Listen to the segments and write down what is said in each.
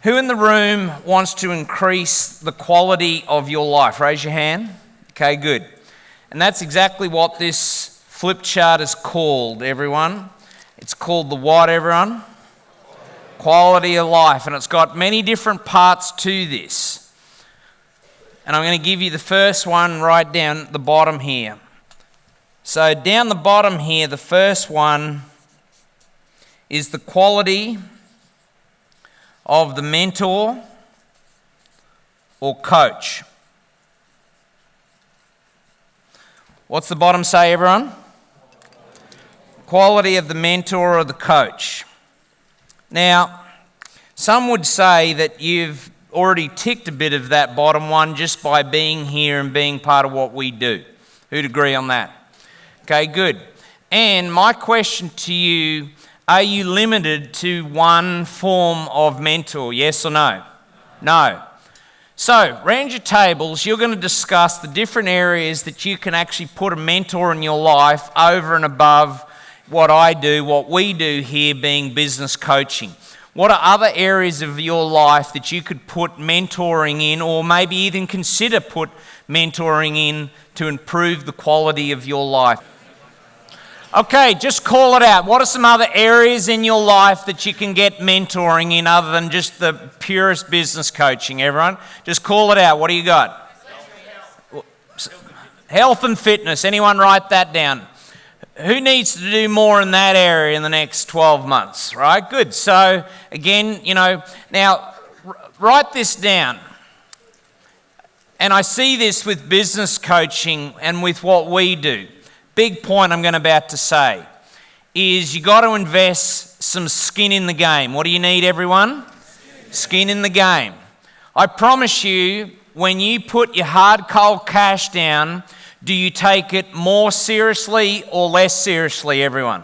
Who in the room wants to increase the quality of your life? Raise your hand. Okay, good. And that's exactly what this flip chart is called, everyone. It's called the what, everyone? Quality of life. And it's got many different parts to this. And I'm going to give you the first one right down at the bottom here. So down the bottom here, the first one is the quality of the mentor or coach. What's the bottom say, everyone? Quality of the mentor or the coach. Now, some would say that you've already ticked a bit of that bottom one just by being here and being part of what we do. Who'd agree on that? Okay, good. And my question to you, are you limited to one form of mentor, yes or no? No. So, round your tables, you're going to discuss the different areas that you can actually put a mentor in your life over and above what I do, what we do here being business coaching. What are other areas of your life that you could put mentoring in, or maybe even consider put mentoring in to improve the quality of your life? Okay, just call it out. What are some other areas in your life that you can get mentoring in other than just the purest business coaching, everyone? Just call it out. What do you got? Health and fitness. Anyone write that down? Who needs to do more in that area in the next 12 months, right? Good. So, again, now write this down. And I see this with business coaching and with what we do. Big point I'm about to say is you got to invest some skin in the game. What do you need, everyone? Skin in the game. I promise you, when you put your hard cold cash down, do you take it more seriously or less seriously, everyone?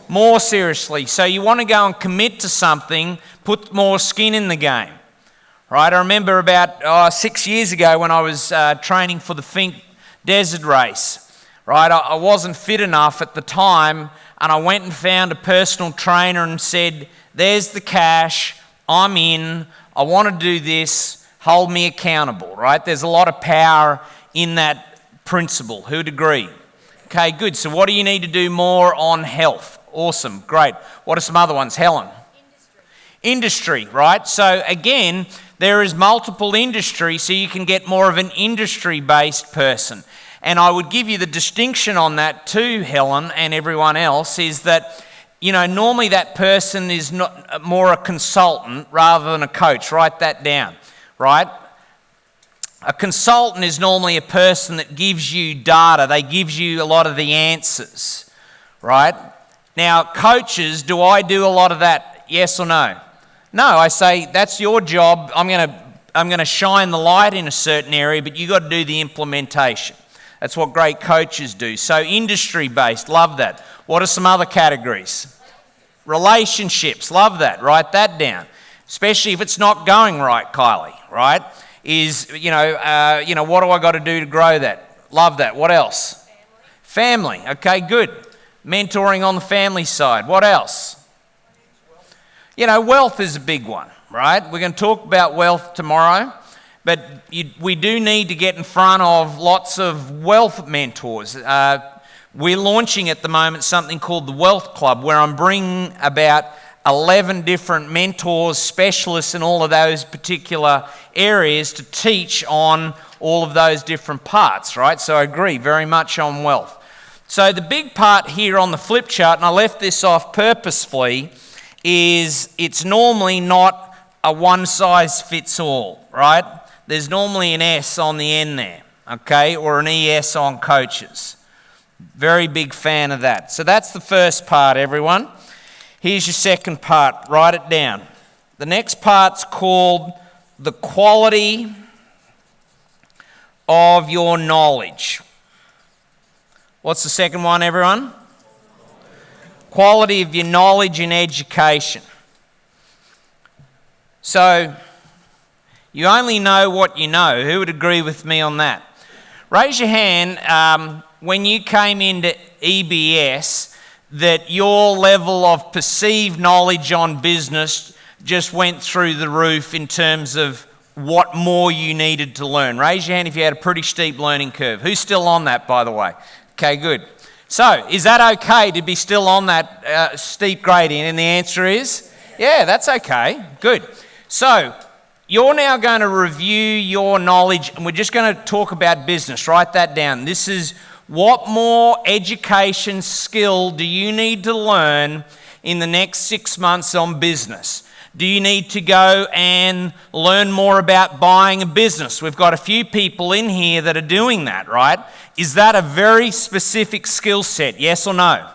More seriously. So you want to go and commit to something, put more skin in the game. Right? I remember about 6 years ago when I was training for the Fink Desert Race. Right? I wasn't fit enough at the time, and I went and found a personal trainer and said, there's the cash, I'm in, I want to do this, hold me accountable. Right? There's a lot of power in that principle. Who'd agree? Okay, good. So what do you need to do more on health? Awesome, great. What are some other ones? Helen? Industry, right? So again, there is multiple industry, so you can get more of an industry-based person. And I would give you the distinction on that too, Helen, and everyone else, is that, normally that person is not more a consultant rather than a coach. Write that down, right? A consultant is normally a person that gives you data. They give you a lot of the answers, right? Now, coaches, do I do a lot of that? Yes or no? No, I say that's your job. I'm going to shine the light in a certain area, but you got to do the implementation. That's what great coaches do. So industry-based, love that. What are some other categories? Relationships, love that. Write that down. Especially if it's not going right, Kylie, right? Is, what do I got to do to grow that? Love that. What else? Family. Okay, good. Mentoring on the family side. What else? Wealth is a big one, right? We're going to talk about wealth tomorrow, but we do need to get in front of lots of wealth mentors. We're launching at the moment something called the Wealth Club, where I'm bringing about 11 different mentors, specialists in all of those particular areas to teach on all of those different parts, right? So I agree very much on wealth. So the big part here on the flip chart, and I left this off purposefully, is it's normally not a one-size-fits-all, right? There's normally an S on the end there, okay, or an ES on coaches. Very big fan of that. So that's the first part, everyone. Here's your second part. Write it down. The next part's called the quality of your knowledge. What's the second one, everyone? Quality of your knowledge and education. So, you only know what you know. Who would agree with me on that? Raise your hand when you came into EBS that your level of perceived knowledge on business just went through the roof in terms of what more you needed to learn? Raise your hand if you had a pretty steep learning curve. Who's still on that, by the way? Okay, good. So, is that okay to be still on that steep gradient? And the answer is, yeah, that's okay. Good. So, you're now going to review your knowledge, and we're just going to talk about business. Write that down. This is what more education skill do you need to learn in the next 6 months on business? Do you need to go and learn more about buying a business? We've got a few people in here that are doing that, right? Is that a very specific skill set? Yes or no?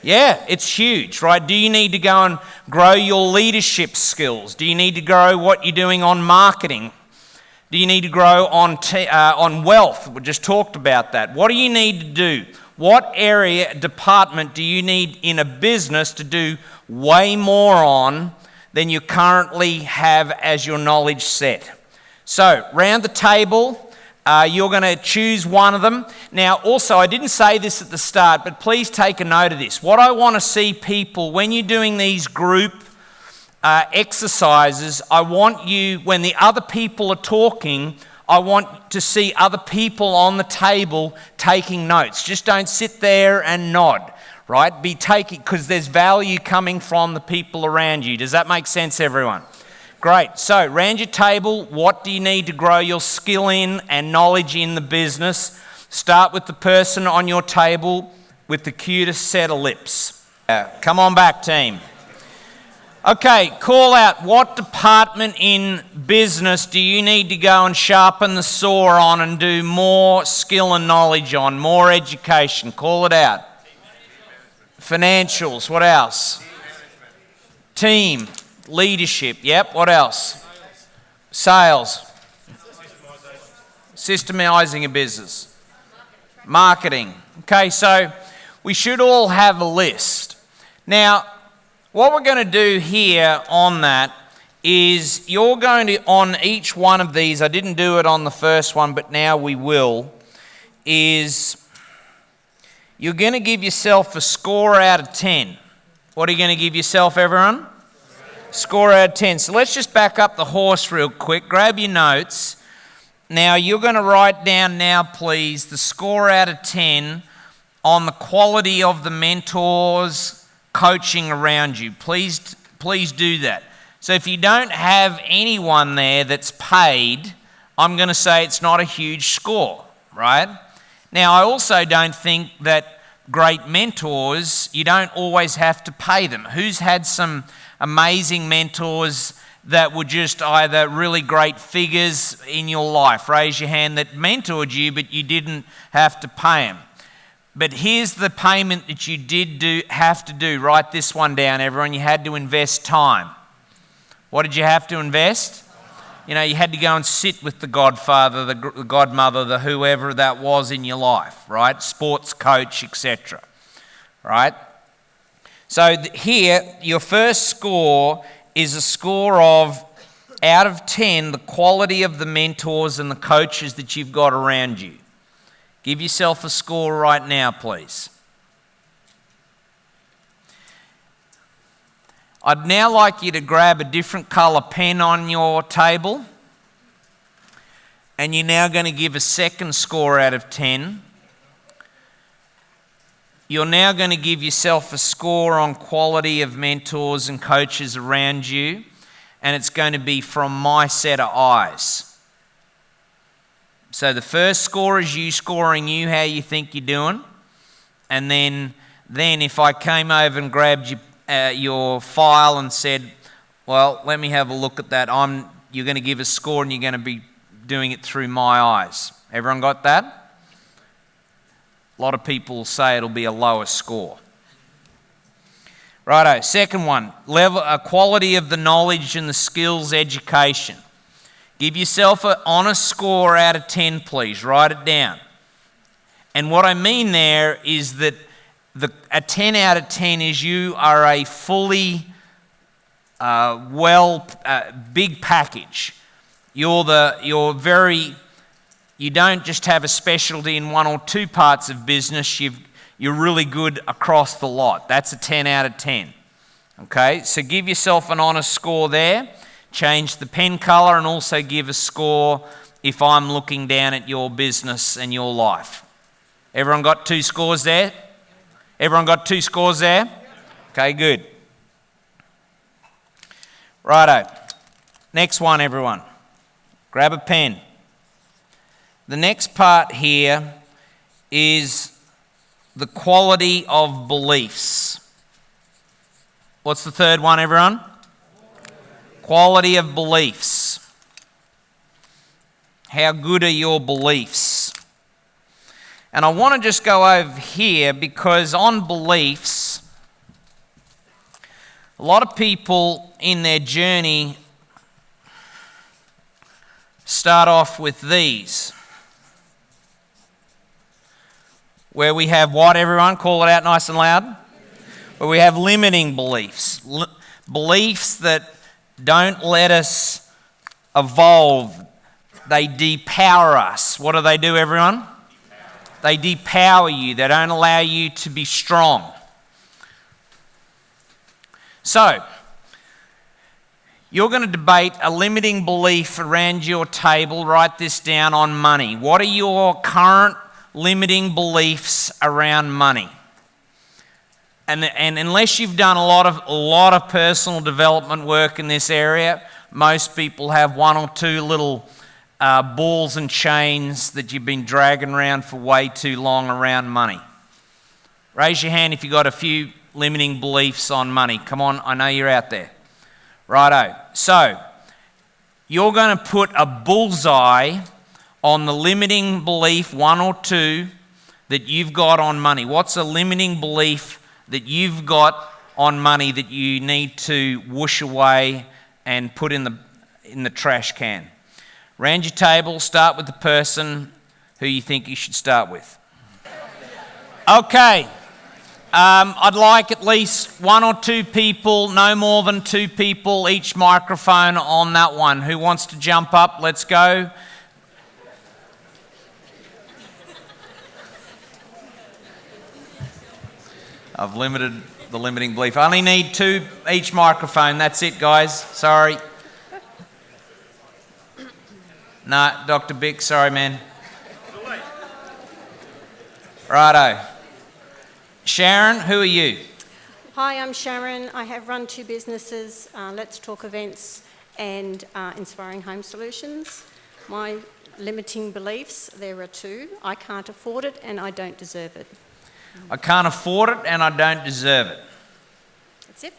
Yeah, it's huge, right? Do you need to go and grow your leadership skills? Do you need to grow what you're doing on marketing? Do you need to grow on wealth? We just talked about that. What do you need to do? What area, department do you need in a business to do way more on than you currently have as your knowledge set? So, round the table, you're going to choose one of them. Now, also, I didn't say this at the start, but please take a note of this. What I want to see people, when you're doing these group exercises, I want you, when the other people are talking, I want to see other people on the table taking notes. Just don't sit there and nod, right? Be taking, because there's value coming from the people around you. Does that make sense, everyone? Great. So, round your table, what do you need to grow your skill in and knowledge in the business? Start with the person on your table with the cutest set of lips. Come on back, team. Okay, call out what department in business do you need to go and sharpen the saw on and do more skill and knowledge on, more education? Call it out. Financials, what else? Team, leadership, yep, what else? Sales. Systemizing a business. Marketing. Okay, so we should all have a list. Now, what we're going to do here on that is you're going to, on each one of these, I didn't do it on the first one, but now we will, is you're going to give yourself a score out of 10. What are you going to give yourself, everyone? Score out of 10. So let's just back up the horse real quick. Grab your notes. Now you're going to write down now, please, the score out of 10 on the quality of the mentors, coaching around you. Please do that. So if you don't have anyone there that's paid, I'm going to say it's not a huge score, right? Now, I also don't think that great mentors, you don't always have to pay them. Who's had some amazing mentors that were just either really great figures in your life? Raise your hand that mentored you, but you didn't have to pay them. But here's the payment that you did have to do. Write this one down, everyone. You had to invest time. What did you have to invest? You know, you had to go and sit with the godfather, the godmother, the whoever that was in your life, right? Sports coach, etc. Right? So here, your first score is a score of, out of 10, the quality of the mentors and the coaches that you've got around you. Give yourself a score right now, please. I'd now like you to grab a different colour pen on your table. And you're now going to give a second score out of 10. You're now going to give yourself a score on quality of mentors and coaches around you. And it's going to be from my set of eyes. So the first score is you scoring you, how you think you're doing. And then if I came over and grabbed your file and said, well, let me have a look at that, you're going to give a score and you're going to be doing it through my eyes. Everyone got that? A lot of people say it'll be a lower score. Righto, second one, quality of the knowledge and the skills education. Give yourself an honest score out of 10, please. Write it down. And what I mean there is that a 10 out of 10 is you are a fully big package. You don't just have a specialty in one or two parts of business. You're really good across the lot. That's a 10 out of 10. Okay, so give yourself an honest score there. Change the pen colour and also give a score if I'm looking down at your business and your life. Everyone got 2 scores there? Everyone got 2 scores there? Okay, good. Righto. Next one, everyone. Grab a pen. The next part here is the quality of beliefs. What's the third one, everyone? Quality of beliefs. How good are your beliefs? And I want to just go over here because on beliefs, a lot of people in their journey start off with these. Where we have what, everyone? Call it out nice and loud. Where we have limiting beliefs. Beliefs that don't let us evolve. They depower us. What do, everyone? They depower you. They don't allow you to be strong. So, you're going to debate a limiting belief around your table. Write this down on money. What are your current limiting beliefs around money? And unless you've done a lot of personal development work in this area, most people have 1 or 2 little balls and chains that you've been dragging around for way too long around money. Raise your hand if you've got a few limiting beliefs on money. Come on, I know you're out there. Righto. So, you're going to put a bullseye on the limiting belief, 1 or 2, that you've got on money. What's a limiting belief that you've got on money that you need to whoosh away and put in the trash can? Round your table, start with the person who you think you should start with. Okay. I'd like at least 1 or 2 people, no more than 2 people, each microphone on that one. Who wants to jump up? Let's go. I've limited the limiting belief. I only need 2 each microphone. That's it, guys. Sorry. No, Dr. Bick, sorry, man. Righto. Sharon, who are you? Hi, I'm Sharon. I have run 2 businesses, Let's Talk Events and Inspiring Home Solutions. My limiting beliefs, there are 2. I can't afford it and I don't deserve it. I can't afford it and I don't deserve it. That's it.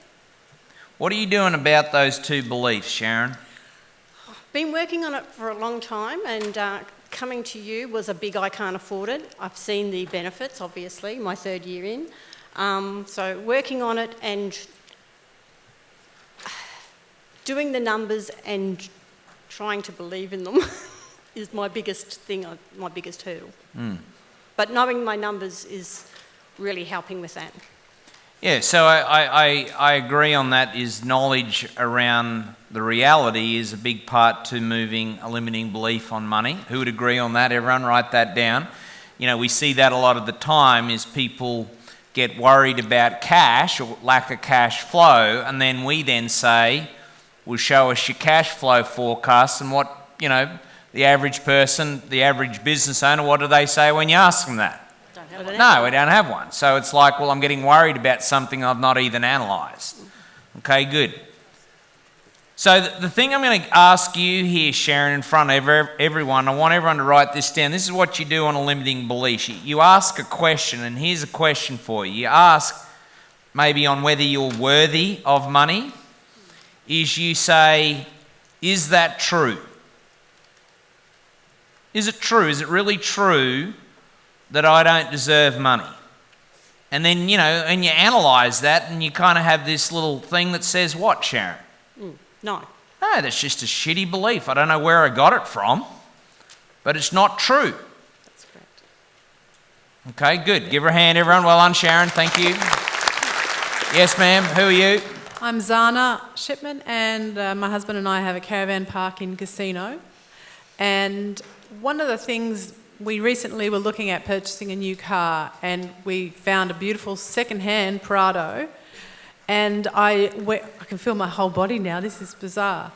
What are you doing about those 2 beliefs, Sharon? Been working on it for a long time, and coming to you was a big I can't afford it. I've seen the benefits, obviously, my 3rd year in. So working on it and doing the numbers and trying to believe in them is my biggest thing, my biggest hurdle. But knowing my numbers is really helping with that. Yeah, so I agree on that. Is knowledge around the reality is a big part to moving a limiting belief on money. Who would agree on that? Everyone write that down. You know, we see that a lot of the time is people get worried about cash or lack of cash flow, and then we then say, well, show us your cash flow forecast. And what, you know, the average person, the average business owner, what do they say when you ask them that? No, we don't have one. So it's like, well, I'm getting worried about something I've not even analysed. Okay, good. So the thing I'm going to ask you here, Sharon, in front of everyone, I want everyone to write this down. This is what you do on a limiting belief. You ask a question, and here's a question for you. You ask maybe on whether you're worthy of money. Is you say, is that true? Is it true? Is it really true that I don't deserve money? And then, you know, and you analyse that and you kind of have this little thing that says what, Sharon? No. No, that's just a shitty belief. I don't know where I got it from, but it's not true. That's correct. Okay, good. Give her a hand, everyone. Well done, Sharon. Thank you. Yes, ma'am. Who are you? I'm Zana Shipman, and my husband and I have a caravan park in Casino. And one of the things, we recently were looking at purchasing a new car, and we found a beautiful second-hand Prado. And I can feel my whole body now. This is bizarre.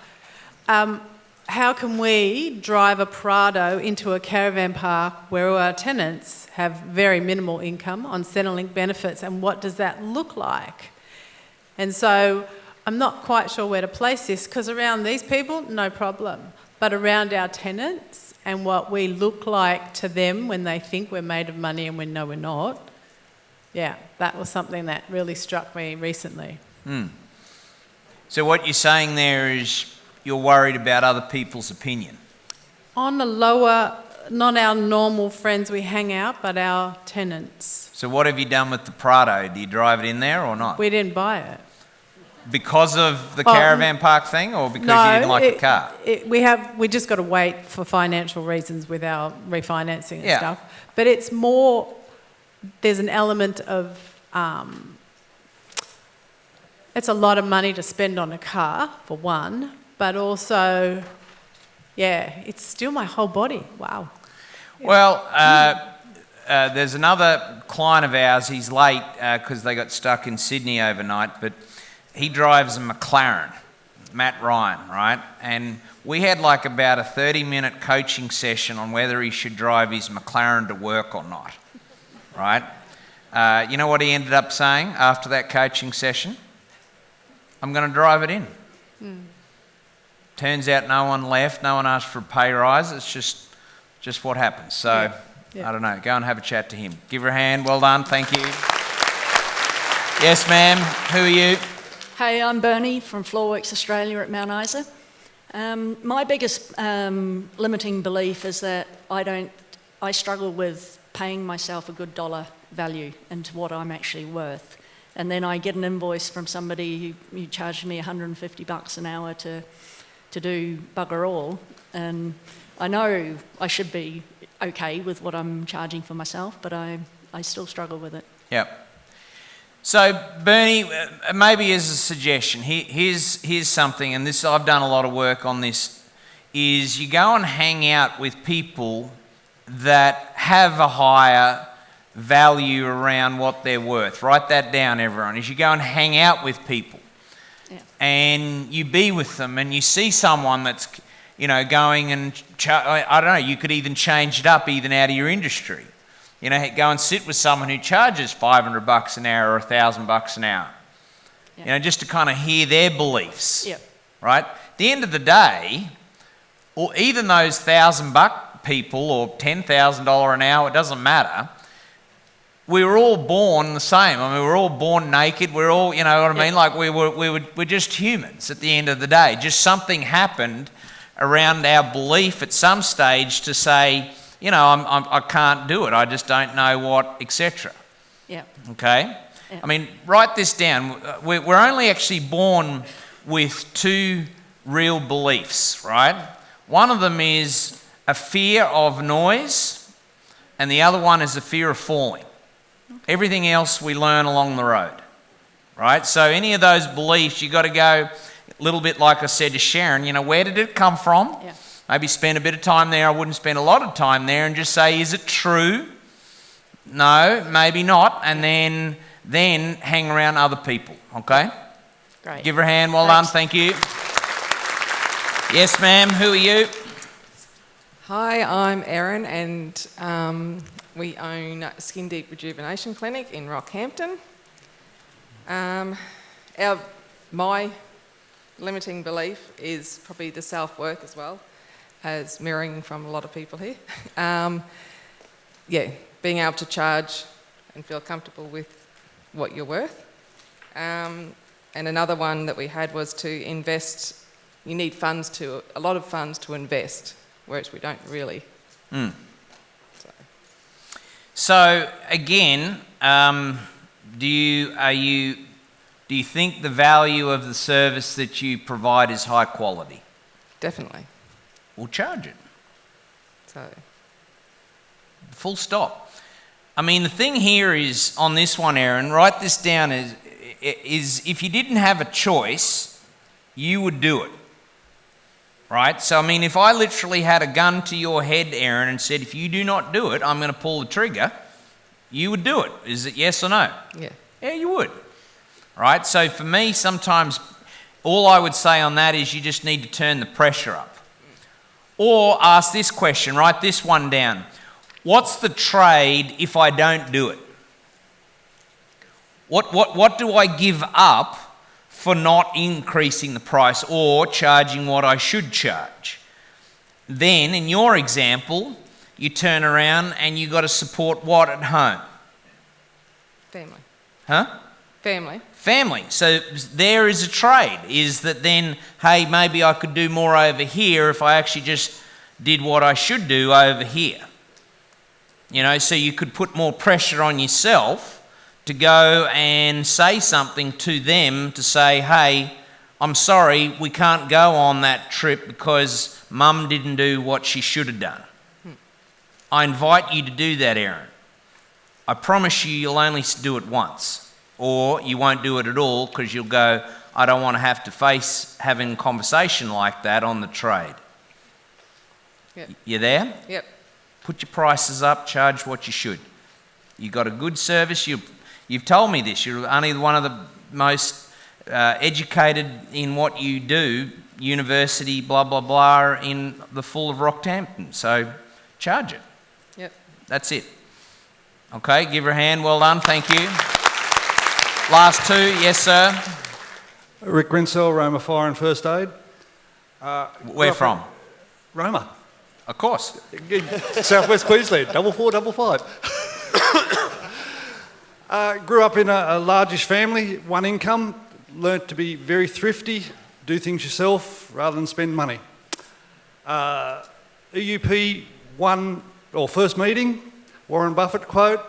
How can we drive a Prado into a caravan park where our tenants have very minimal income on Centrelink benefits, and what does that look like? And so I'm not quite sure where to place this, because around these people, no problem. But around our tenants and what we look like to them when they think we're made of money and we know we're not, yeah, that was something that really struck me recently. So what you're saying there is you're worried about other people's opinion? On the lower, not our normal friends we hang out, but our tenants. So what have you done with the Prado? Do you drive it in there or not? We didn't buy it. Because of the caravan park thing, or because you didn't like the car? We just got to wait for financial reasons with our refinancing and Yeah. stuff. But it's more, there's an element of, it's a lot of money to spend on a car, for one, but also, yeah, it's still my whole body. Wow. Well, there's another client of ours, he's late because they got stuck in Sydney overnight, but he drives a McLaren, Matt Ryan, right? And we had like about a 30-minute coaching session on whether he should drive his McLaren to work or not, right? You know what he ended up saying after that coaching session? I'm going to drive it in. Turns out no one left, no one asked for a pay rise. It's just what happens. So, I don't know, go and have a chat to him. Give her a hand, well done, thank you. Yes, ma'am, who are you? Hey, I'm Bernie from Floorworks Australia at Mount Isa. My biggest limiting belief is that I struggle with paying myself a good dollar value into what I'm actually worth. And then I get an invoice from somebody who charged me $150 an hour to do bugger all. And I know I should be okay with what I'm charging for myself, but I still struggle with it. Yep. So, Bernie, maybe as a suggestion, here's something, and this I've done a lot of work on this, is you go and hang out with people that have a higher value around what they're worth. Write that down, everyone. As you go and hang out with people, and you be with them, and you see someone that's, going and, I don't know, you could even change it up even out of your industry. Go and sit with someone who charges $500 an hour or $1,000 an hour. Just to kind of hear their beliefs. Right? At the end of the day, or even those $1,000 people or $10,000 an hour, it doesn't matter. We were all born the same. I mean, we were all born naked. We're all, you know what I mean? Like we're just humans at the end of the day. Just something happened around our belief at some stage to say, I can't do it. I just don't know what, etc. Yeah. Okay? Yeah. I mean, write this down. We're only actually born with two real beliefs, right? One of them is a fear of noise, and the other one is a fear of falling. Everything else we learn along the road, right? So any of those beliefs, you've got to go a little bit like I said to Sharon, where did it come from? Yeah. Maybe spend a bit of time there. I wouldn't spend a lot of time there, and just say, is it true? No, maybe not. And then hang around other people, okay? Great. Give her a hand. Well done. Thank you. Yes, ma'am. Who are you? Hi, I'm Erin, and we own Skin Deep Rejuvenation Clinic in Rockhampton. My limiting belief is probably the self-worth as well, as mirroring from a lot of people here. Being able to charge and feel comfortable with what you're worth. And another one that we had was to invest. You need a lot of funds to invest, whereas we don't really. So again, do you think the value of the service that you provide is high quality? Definitely. We'll charge it. So. Full stop. I mean, the thing here is, on this one, Erin, write this down, is if you didn't have a choice, you would do it. Right? So, I mean, if I literally had a gun to your head, Erin, and said, if you do not do it, I'm going to pull the trigger, you would do it. Is it yes or no? Yeah. Yeah, you would. Right? right? So for me, sometimes all I would say on that is you just need to turn the pressure up. Or ask this question, write this one down. What's the trade if I don't do it? What do I give up for not increasing the price or charging what I should charge? Then, in your example, you turn around and you got to support what at home? Family. Huh? Family. Family. So there is a trade, is that then, hey, maybe I could do more over here if I actually just did what I should do over here. You know, so you could put more pressure on yourself to go and say something to them to say, hey, I'm sorry, we can't go on that trip because Mum didn't do what she should have done. I invite you to do that, Aaron. I promise you you'll only do it once, or you won't do it at all because you'll go, I don't want to have to face having a conversation like that on the trade. Yep. You there? Yep. Put your prices up, charge what you should. You got a good service. You've told me this. You're only one of the most educated in what you do, university, blah, blah, blah, in the full of Rockhampton. So charge it. Yep. That's it. Okay, give her a hand. Well done. Thank you. Last two. Yes, sir. Rick Grinsell, Roma Fire and First Aid. Where from? Roma. Of course. Southwest Queensland, 4455. Grew up in a largish family, one income, learnt to be very thrifty, do things yourself rather than spend money. EUP first meeting, Warren Buffett quote,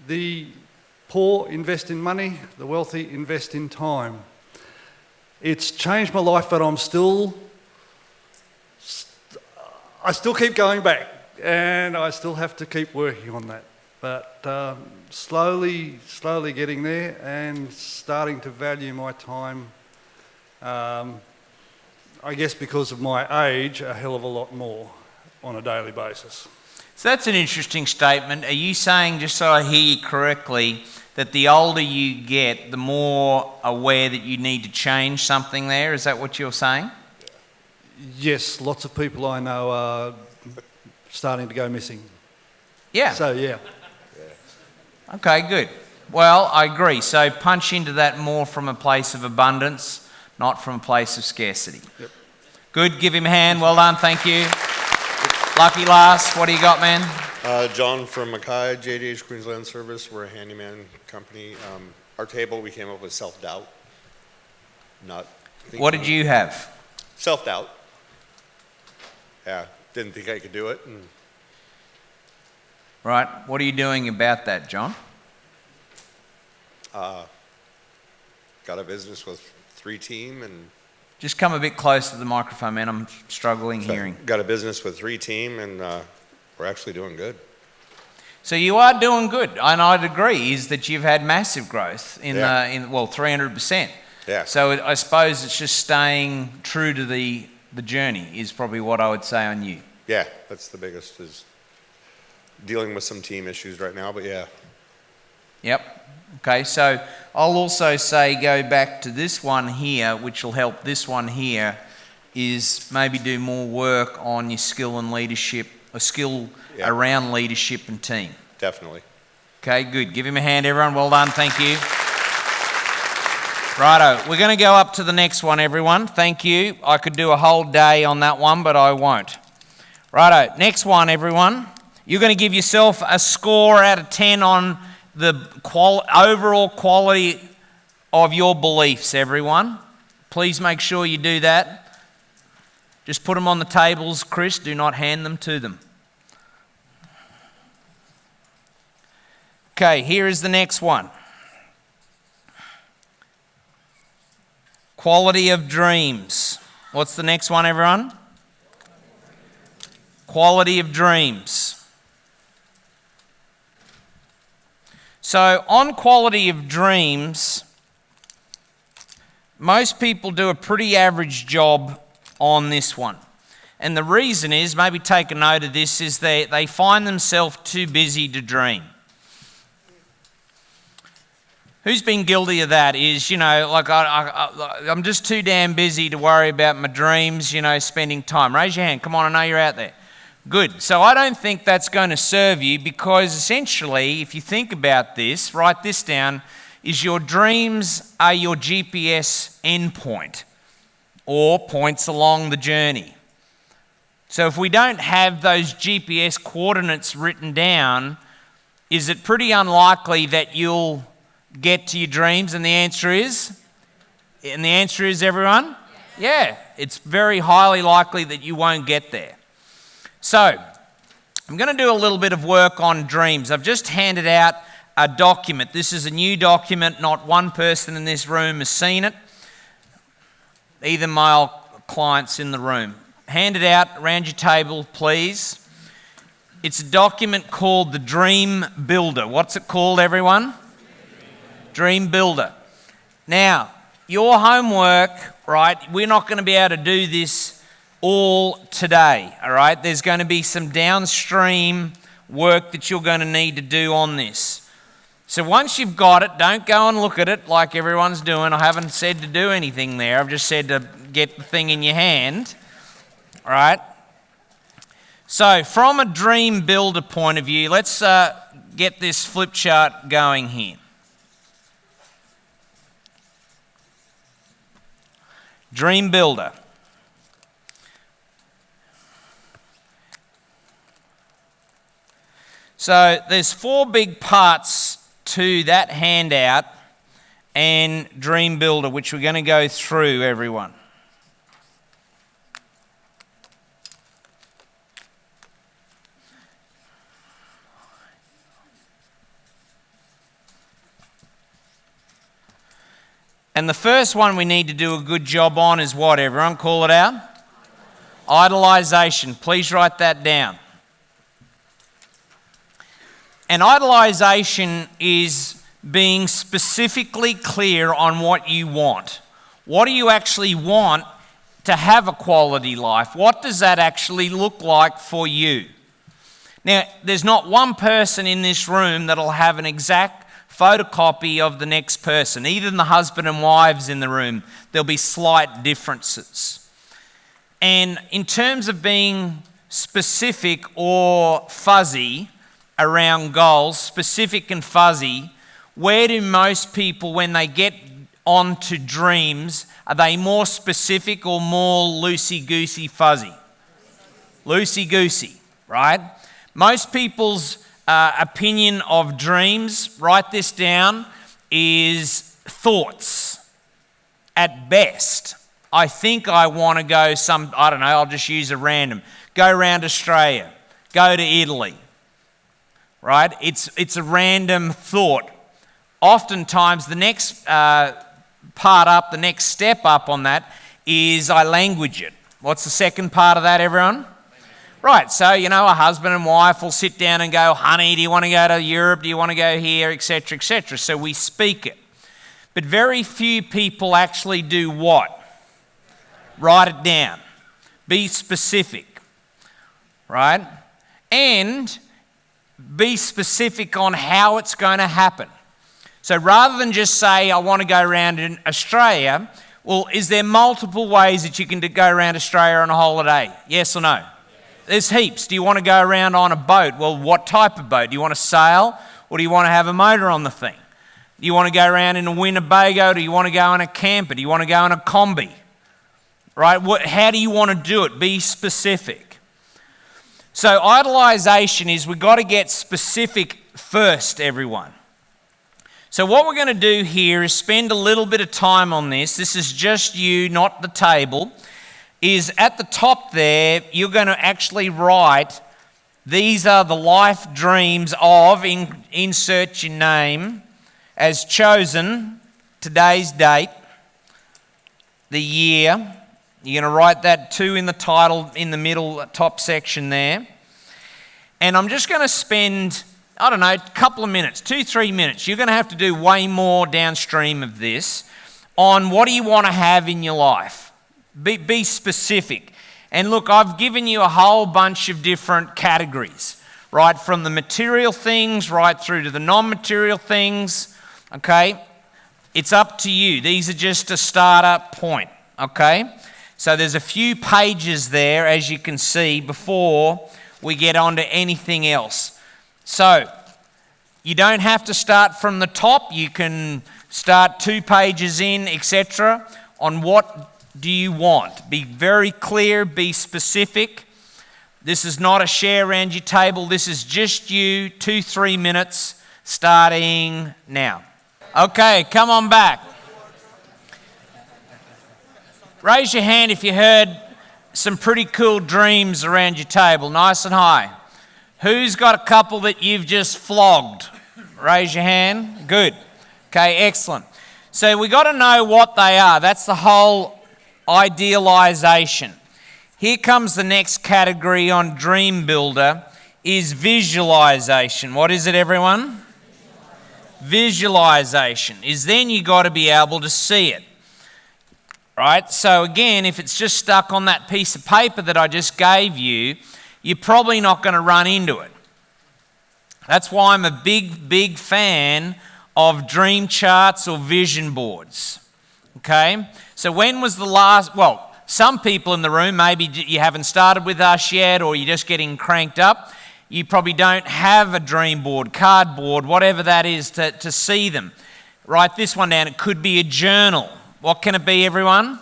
the poor invest in money, the wealthy invest in time. It's changed my life, but I still keep going back, and I still have to keep working on that. But slowly getting there and starting to value my time, I guess because of my age, a hell of a lot more on a daily basis. So that's an interesting statement. Are you saying, just so I hear you correctly, that the older you get, the more aware that you need to change something there? Is that what you're saying? Yes, lots of people I know are starting to go missing. Yeah. So, yeah. Okay, good. Well, I agree. So punch into that more from a place of abundance, not from a place of scarcity. Yep. Good. Give him a hand. Well done. Thank you. Lucky last. What do you got, man? John from Mackay, JDH Queensland Service. We're a handyman company. Our table, we came up with self-doubt. What did you have? Self-doubt. Yeah, didn't think I could do it. Right. What are you doing about that, John? Got a business with 3 team and... Just come a bit closer to the microphone, man. I'm struggling hearing. Got a business with 3 team and we're actually doing good. So you are doing good, and I'd agree, is that you've had massive growth in 300%. Yeah. So I suppose it's just staying true to the journey is probably what I would say on you. Yeah, that's the biggest, is dealing with some team issues right now, but yeah. Yep. Okay, so I'll also say go back to this one here, which will help this one here, is maybe do more work on your skill and leadership, or skill around leadership and team. Definitely. Okay, good. Give him a hand, everyone. Well done. Thank you. Righto, we're going to go up to the next one, everyone. Thank you. I could do a whole day on that one, but I won't. Righto, next one, everyone. You're going to give yourself a score out of 10 on the overall quality of your beliefs, everyone. Please make sure you do that. Just put them on the tables, Chris. Do not hand them to them. Okay, here is the next one. Quality of dreams. What's the next one, everyone? Quality of dreams. So on quality of dreams, most people do a pretty average job on this one. And the reason is, maybe take a note of this, is they find themselves too busy to dream. Who's been guilty of that is, like I'm just too damn busy to worry about my dreams, spending time. Raise your hand. Come on, I know you're out there. Good. So I don't think that's going to serve you, because essentially, if you think about this, write this down, is your dreams are your GPS endpoint or points along the journey. So if we don't have those GPS coordinates written down, is it pretty unlikely that you'll get to your dreams? And the answer is, everyone? Yeah, it's very highly likely that you won't get there. So, I'm going to do a little bit of work on dreams. I've just handed out a document. This is a new document. Not one person in this room has seen it. Either my clients in the room. Hand it out around your table, please. It's a document called the Dream Builder. What's it called, everyone? Dream Builder. Now, your homework, right, we're not going to be able to do this all today, all right? There's going to be some downstream work that you're going to need to do on this. So once you've got it, don't go and look at it like everyone's doing. I haven't said to do anything there. I've just said to get the thing in your hand, all right? So from a Dream Builder point of view, let's get this flip chart going here. Dream Builder. So there's 4 big parts to that handout and Dream Builder, which we're going to go through, everyone. And the first one we need to do a good job on is what, everyone? Call it out. Idolization. Please write that down. And idolization is being specifically clear on what you want. What do you actually want to have a quality life? What does that actually look like for you? Now, there's not one person in this room that'll have an exact photocopy of the next person. Even the husband and wives in the room, there'll be slight differences. And in terms of being specific or fuzzy around goals, specific and fuzzy, where do most people, when they get onto dreams, are they more specific or more loosey-goosey fuzzy? Loosey-goosey, right? Most people's opinion of dreams, write this down, is thoughts at best. I think I want to go I don't know, I'll just use a random. Go around Australia, go to Italy, right? It's a random thought. Oftentimes the next part up, the next step up on that is I language it. What's the second part of that, everyone? Right, so, a husband and wife will sit down and go, honey, do you want to go to Europe? Do you want to go here, etc., etc.? So we speak it. But very few people actually do what? Write it down. Be specific, right? And be specific on how it's going to happen. So rather than just say, I want to go around in Australia, well, is there multiple ways that you can go around Australia on a holiday? Yes or no? There's heaps. Do you want to go around on a boat? Well, what type of boat? Do you want to sail, or do you want to have a motor on the thing? Do you want to go around in a Winnebago? Do you want to go in a camper? Do you want to go in a combi? Right? How do you want to do it? Be specific. So idolization is we've got to get specific first, everyone. So what we're going to do here is spend a little bit of time on this. This is just you, not the table. Is at the top there, you're going to actually write, these are the life dreams of, insert your name, as chosen, today's date, the year. You're going to write that too in the title, in the middle, top section there. And I'm just going to spend, I don't know, a couple of minutes, 2-3 minutes. You're going to have to do way more downstream of this on what do you want to have in your life. Be specific. And look, I've given you a whole bunch of different categories, right? From the material things right through to the non-material things, okay? It's up to you. These are just a startup point, okay? So there's a few pages there, as you can see, before we get on to anything else. So you don't have to start from the top. You can start 2 pages in, etc. on what do you want. Be very clear, be specific. This is not a share around your table. This is just you, 2-3 minutes, starting now. Okay, come on back. Raise your hand if you heard some pretty cool dreams around your table, nice and high. Who's got a couple that you've just flogged? Raise your hand. Good. Okay, excellent. So we got to know what they are. That's the whole idealization. Here comes the next category on Dream Builder, is visualization. What is it, everyone? Visualization is then you got to be able to see it. Right? So again, if it's just stuck on that piece of paper that I just gave you, you're probably not going to run into it. That's why I'm a big fan of dream charts or vision boards. Okay? So when was the last, well, some people in the room, maybe you haven't started with us yet or you're just getting cranked up, you probably don't have a dream board, cardboard, whatever that is to see them. Write this one down. It could be a journal. What can it be, everyone?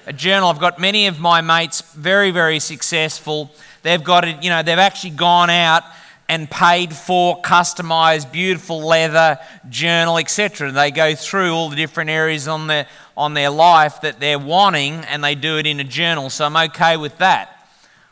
A journal. I've got many of my mates, very successful. They've got it, they've actually gone out and paid for customized, beautiful leather journal, etc. They go through all the different areas on their life that they're wanting, and they do it in a journal. So I'm okay with that.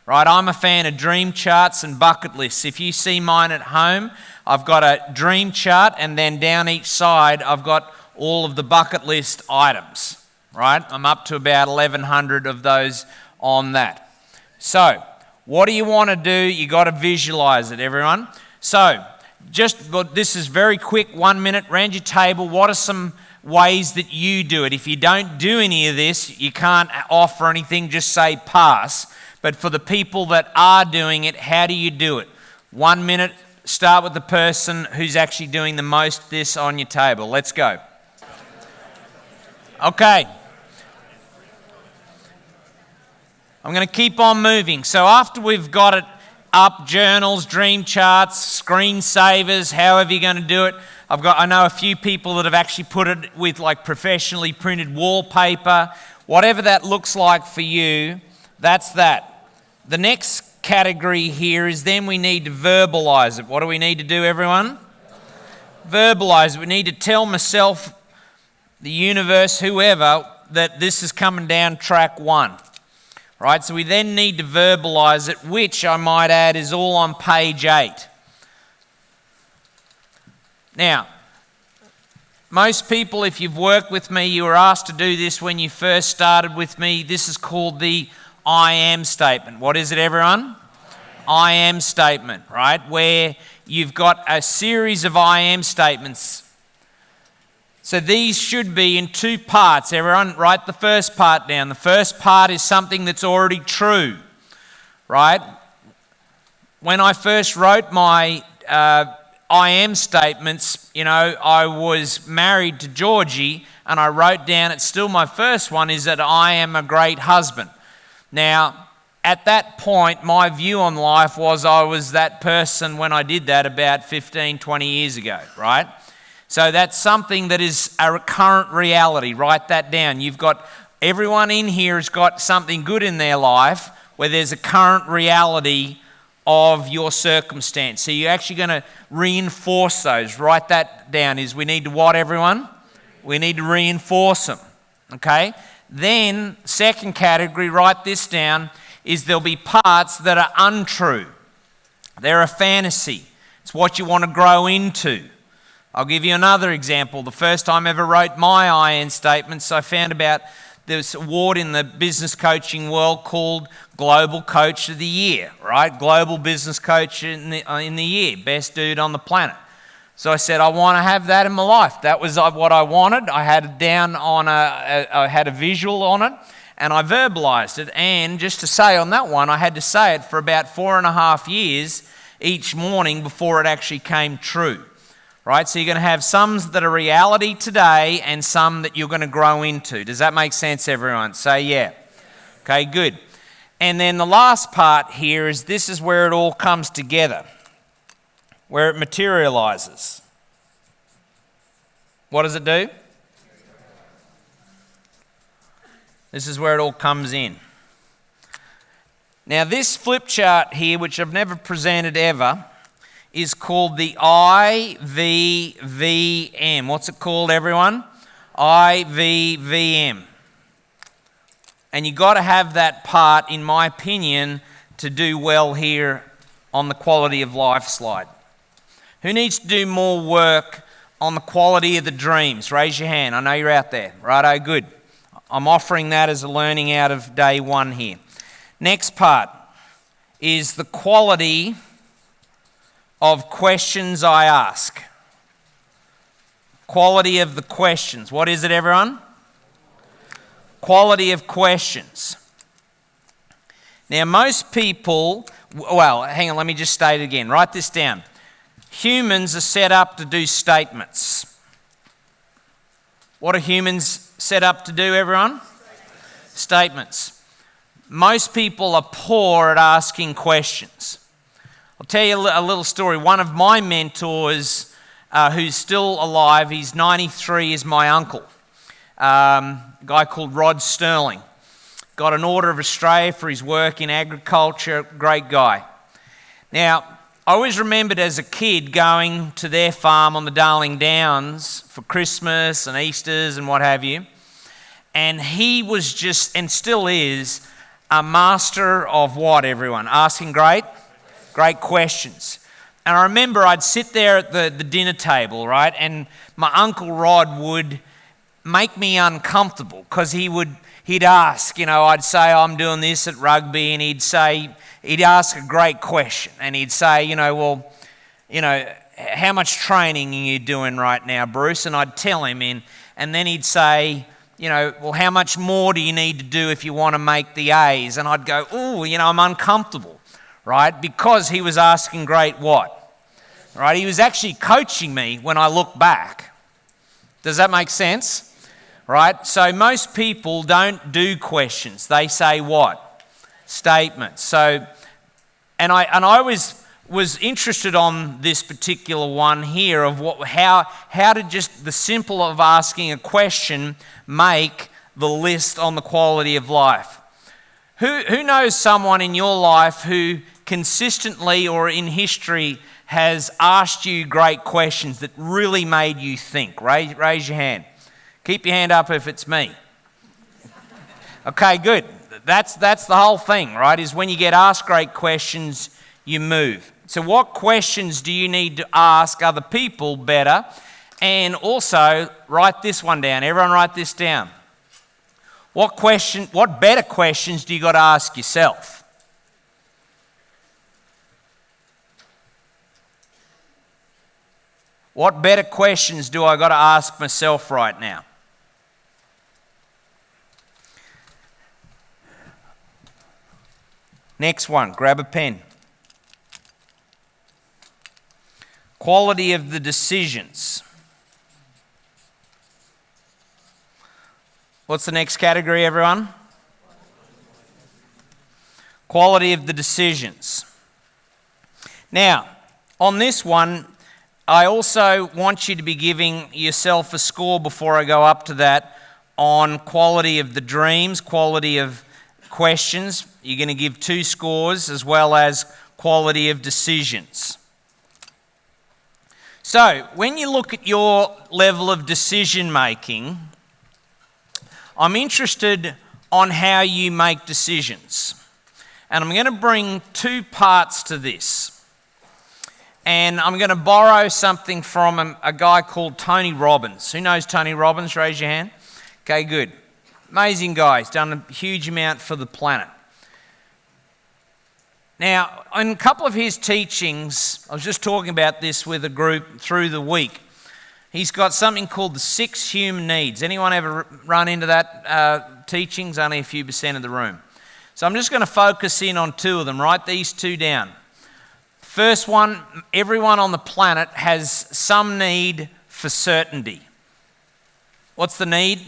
Right? I'm a fan of dream charts and bucket lists. If you see mine at home, I've got a dream chart, and then down each side, I've got all of the bucket list items, right? I'm up to about 1,100 of those on that. So, what do you want to do? You got to visualize it, everyone. So, this is very quick, 1 minute, round your table. What are some ways that you do it? If you don't do any of this, you can't offer anything, just say pass. But for the people that are doing it, how do you do it? 1 minute, start with the person who's actually doing the most this on your table. Let's go. Okay. I'm going to keep on moving. So after we've got it up, journals, dream charts, screensavers, however you're going to do it, I know a few people that have actually put it with like professionally printed wallpaper. Whatever that looks like for you, that's that. The next category here is then we need to verbalize it. What do we need to do, everyone? Verbalize it. We need to tell myself, the universe, whoever, that this is coming down track 1. Right, so we then need to verbalize it, which I might add is all on page 8. Now, most people, if you've worked with me, you were asked to do this when you first started with me. This is called the I am statement. What is it, everyone? I am statement, right? Where you've got a series of I am statements. So these should be in 2 parts. Everyone, write the first part down. The first part is something that's already true, right? When I first wrote my I am statements, I was married to Georgie, and I wrote down, it's still my first one, is that I am a great husband. Now, at that point, my view on life was I was that person when I did that about 15, 20 years ago, right? So that's something that is a current reality. Write that down. You've got, everyone in here has got something good in their life where there's a current reality of your circumstance. So you're actually going to reinforce those. Write that down. Is we need to what, everyone? We need to reinforce them. Okay? Then, second category, write this down, is there'll be parts that are untrue. They're a fantasy. It's what you want to grow into. I'll give you another example. The first time I ever wrote my IN statements, I found about this award in the business coaching world called Global Coach of the Year, right? Global Business Coach in the year, best dude on the planet. So I said, I want to have that in my life. That was what I wanted. I had it down on I had a visual on it, and I verbalized it. And just to say on that one, I had to say it for about 4.5 years each morning before it actually came true. right? So you're going to have some that are reality today and some that you're going to grow into. Does that make sense, everyone? Say yeah. Okay, good. And then the last part here is this is where it all comes together, where it materializes. What does it do? This is where it all comes in. Now this flip chart here, which I've never presented ever, is called the IVVM. What's it called, everyone? IVVM. And you've got to have that part, in my opinion, to do well here on the quality of life slide. Who needs to do more work on the quality of the dreams? Raise your hand. I know you're out there. Righto, good. I'm offering that as a learning out of day one here. Next part is the quality of questions I ask. Quality of the questions. What is it, everyone? Quality of questions. Now, most people, well, hang on, let me just state it again. Write this down. Humans are set up to do statements. What are humans set up to do, everyone? Statements. Most people are poor at asking questions. I'll tell you a little story. One of my mentors, who's still alive, he's 93, is my uncle. A guy called Rod Sterling. Got an Order of Australia for his work in agriculture. Great guy. Now, I always remembered as a kid going to their farm on the Darling Downs for Christmas and Easters and what have you. And he was just, and still is, a master of what, everyone? Asking great questions. And I remember I'd sit there at the dinner table, right? And my Uncle Rod would make me uncomfortable because he'd ask, I'd say, I'm doing this at rugby, and he'd ask a great question. And he'd say, how much training are you doing right now, Bruce? And I'd tell him, and then he'd say, well, how much more do you need to do if you want to make the A's? And I'd go, I'm uncomfortable, right? Because he was asking great what? Right? He was actually coaching me when I look back. Does that make sense? Right? So most people don't do questions. They say what? Statements. So, and I was interested on this particular one here of how did just the simple of asking a question make the list on the quality of life. Who knows someone in your life who consistently or in history has asked you great questions that really made you think? Raise your hand. Keep your hand up if it's me. Okay, good. That's the whole thing, right? Is when you get asked great questions, you move. So what questions do you need to ask other people better? And also, write this one down. Everyone write this down. What better questions do you got to ask yourself? What better questions do I got to ask myself right now? Next one, grab a pen. Quality of the decisions. What's the next category, everyone? Quality of the decisions. Now, on this one, I also want you to be giving yourself a score before I go up to that on quality of the dreams, quality of questions. You're going to give 2 scores as well as quality of decisions. So, when you look at your level of decision making, I'm interested on how you make decisions. And I'm going to bring 2 parts to this. And I'm going to borrow something from a guy called Tony Robbins. Who knows Tony Robbins? Raise your hand. Okay, good. Amazing guy. He's done a huge amount for the planet. Now, in a couple of his teachings, I was just talking about this with a group through the week. He's got something called the 6 human needs. Anyone ever run into that teachings? Only a few % of the room. So I'm just going to focus in on 2 of them. Write these 2 down. First one, everyone on the planet has some need for certainty. What's the need?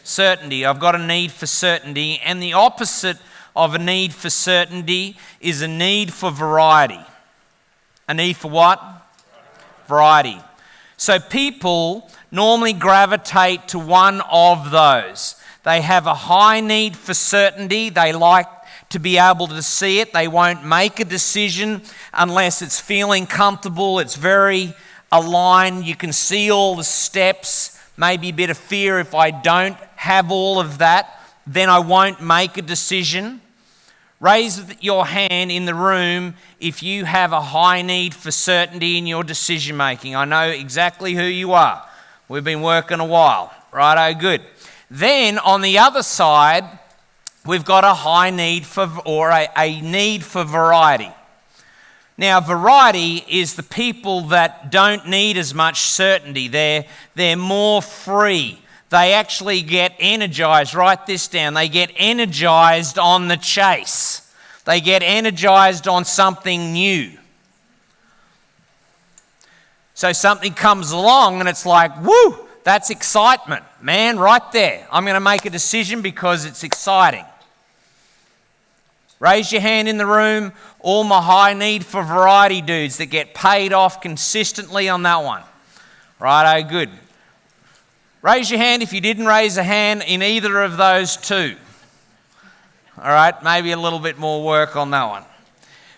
Certainty. I've got a need for certainty. And the opposite of a need for certainty is a need for variety. A need for what? Variety. So people normally gravitate to one of those. They have a high need for certainty. They like to be able to see it. They won't make a decision unless it's feeling comfortable, it's very aligned, you can see all the steps, maybe a bit of fear if I don't have all of that, then I won't make a decision. Raise your hand in the room if you have a high need for certainty in your decision making. I know exactly who you are. We've been working a while. Righto, good. Then on the other side, we've got a high need for, or a need for variety. Now, variety is the people that don't need as much certainty. They're more free. They actually get energized. Write this down. They get energized on the chase. They get energized on something new. So something comes along and it's like, woo, that's excitement. Man, right there. I'm going to make a decision because it's exciting. Raise your hand in the room, all my high need for variety dudes that get paid off consistently on that one. Righto, good. Raise your hand if you didn't raise a hand in either of those two. All right, maybe a little bit more work on that one.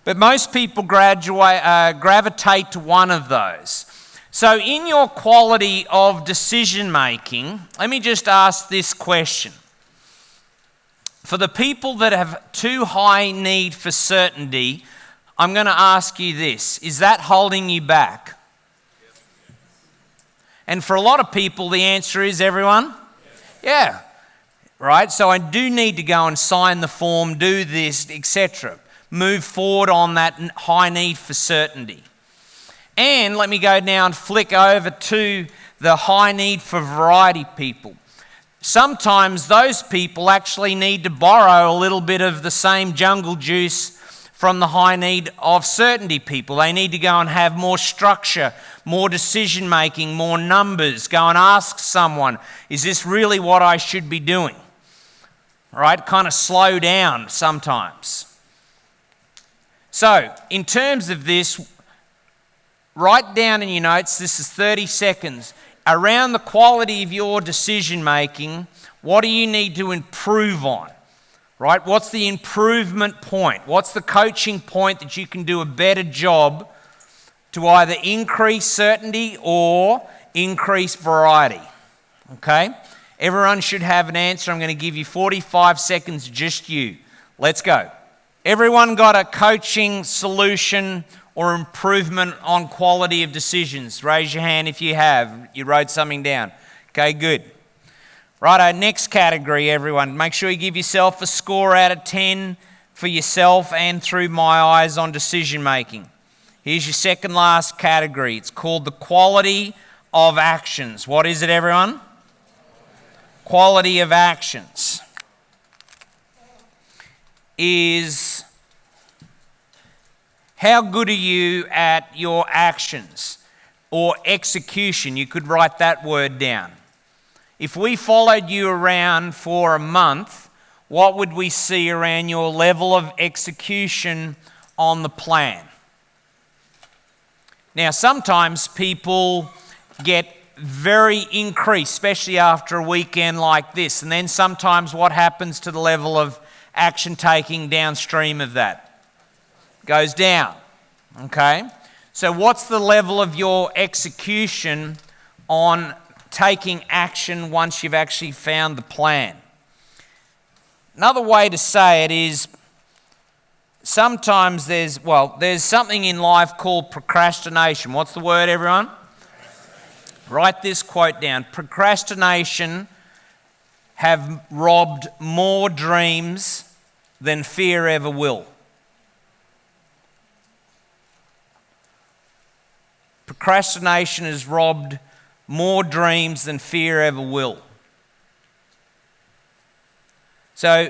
But most people gravitate to one of those. So in your quality of decision making, let me just ask this question. For the people that have too high need for certainty, I'm going to ask you this. Is that holding you back? And for a lot of people, the answer is everyone? Yeah. Right? So I do need to go and sign the form, do this, etc. Move forward on that high need for certainty. And let me go now and flick over to the high need for variety people. Sometimes those people actually need to borrow a little bit of the same jungle juice from the high need of certainty people. They need to go and have more structure, more decision making, more numbers. Go and ask someone, is this really what I should be doing? All right, kind of slow down sometimes. So, in terms of this, write down in your notes, this is 30 seconds. Around the quality of your decision making, what do you need to improve on? Right? What's the improvement point? What's the coaching point that you can do a better job to either increase certainty or increase variety? Okay? Everyone should have an answer. I'm going to give you 45 seconds, just you. Let's go. Everyone got a coaching solution or improvement on quality of decisions? Raise your hand if you have. You wrote something down. Okay, good. Righto, next category, everyone. Make sure you give yourself a score out of 10 for yourself and through my eyes on decision making. Here's your second last category. It's called the quality of actions. What is it, everyone? Quality of actions is how good are you at your actions or execution? You could write that word down. If we followed you around for a month, what would we see around your level of execution on the plan? Now, sometimes people get very increased, especially after a weekend like this. And then sometimes what happens to the level of action taking downstream of that? Goes down. Okay? So what's the level of your execution on taking action once you've actually found the plan? Another way to say it is sometimes there's something in life called procrastination. What's the word, everyone? Write this quote down. Procrastination have robbed more dreams than fear ever will. Procrastination has robbed more dreams than fear ever will. So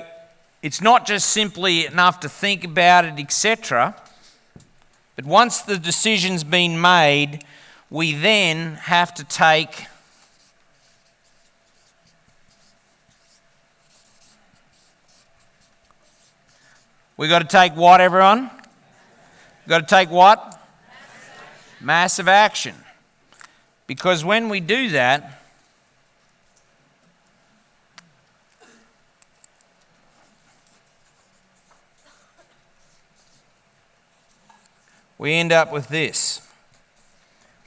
it's not just simply enough to think about it, etc. But once the decision's been made, we then have to take what, everyone? We've got to take what? Massive action. Because when we do that, we end up with this.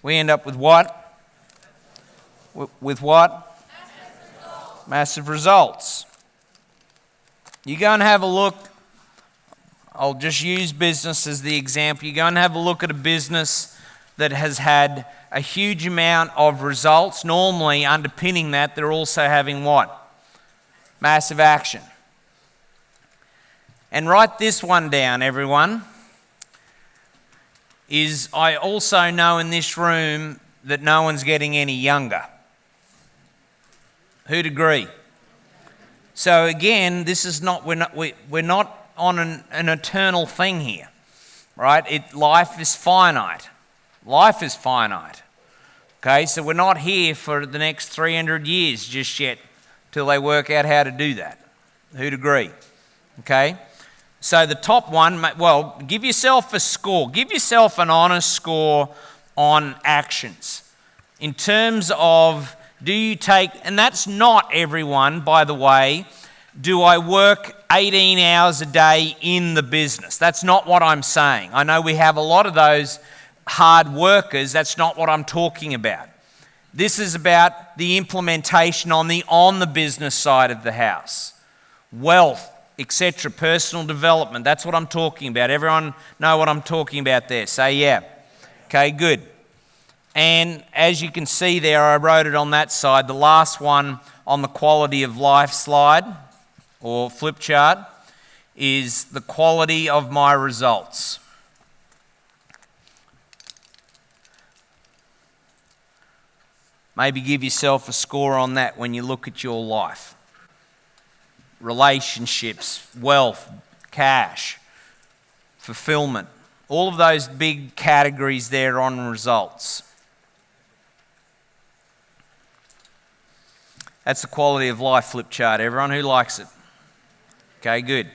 We end up with what? With what? Massive results. You go and have a look. I'll just use business as the example. You go and have a look at a business that has had a huge amount of results. Normally, underpinning that, they're also having what? Massive action. And write this one down, everyone. I also know in this room that no one's getting any younger. Who'd agree? So again, this is not, we're not on an eternal thing here, right? Life is finite. Life is finite. Okay, so we're not here for the next 300 years just yet till they work out how to do that. Who'd agree? Okay, so the top one, well, give yourself a score. Give yourself an honest score on actions. In terms of, do you take, and that's not everyone, by the way, do I work 18 hours a day in the business? That's not what I'm saying. I know we have a lot of those hard workers. That's not what I'm talking about. This is about the implementation on the business side of the house. Wealth, etc., personal development. That's what I'm talking about. Everyone know what I'm talking about there? Say yeah. Okay, good. And as you can see there, I wrote it on that side. The last one on the quality of life slide or flip chart is the quality of my results. Maybe give yourself a score on that when you look at your life. Relationships, wealth, cash, fulfillment. All of those big categories there on results. That's the quality of life flip chart. Everyone who likes it? Okay, good.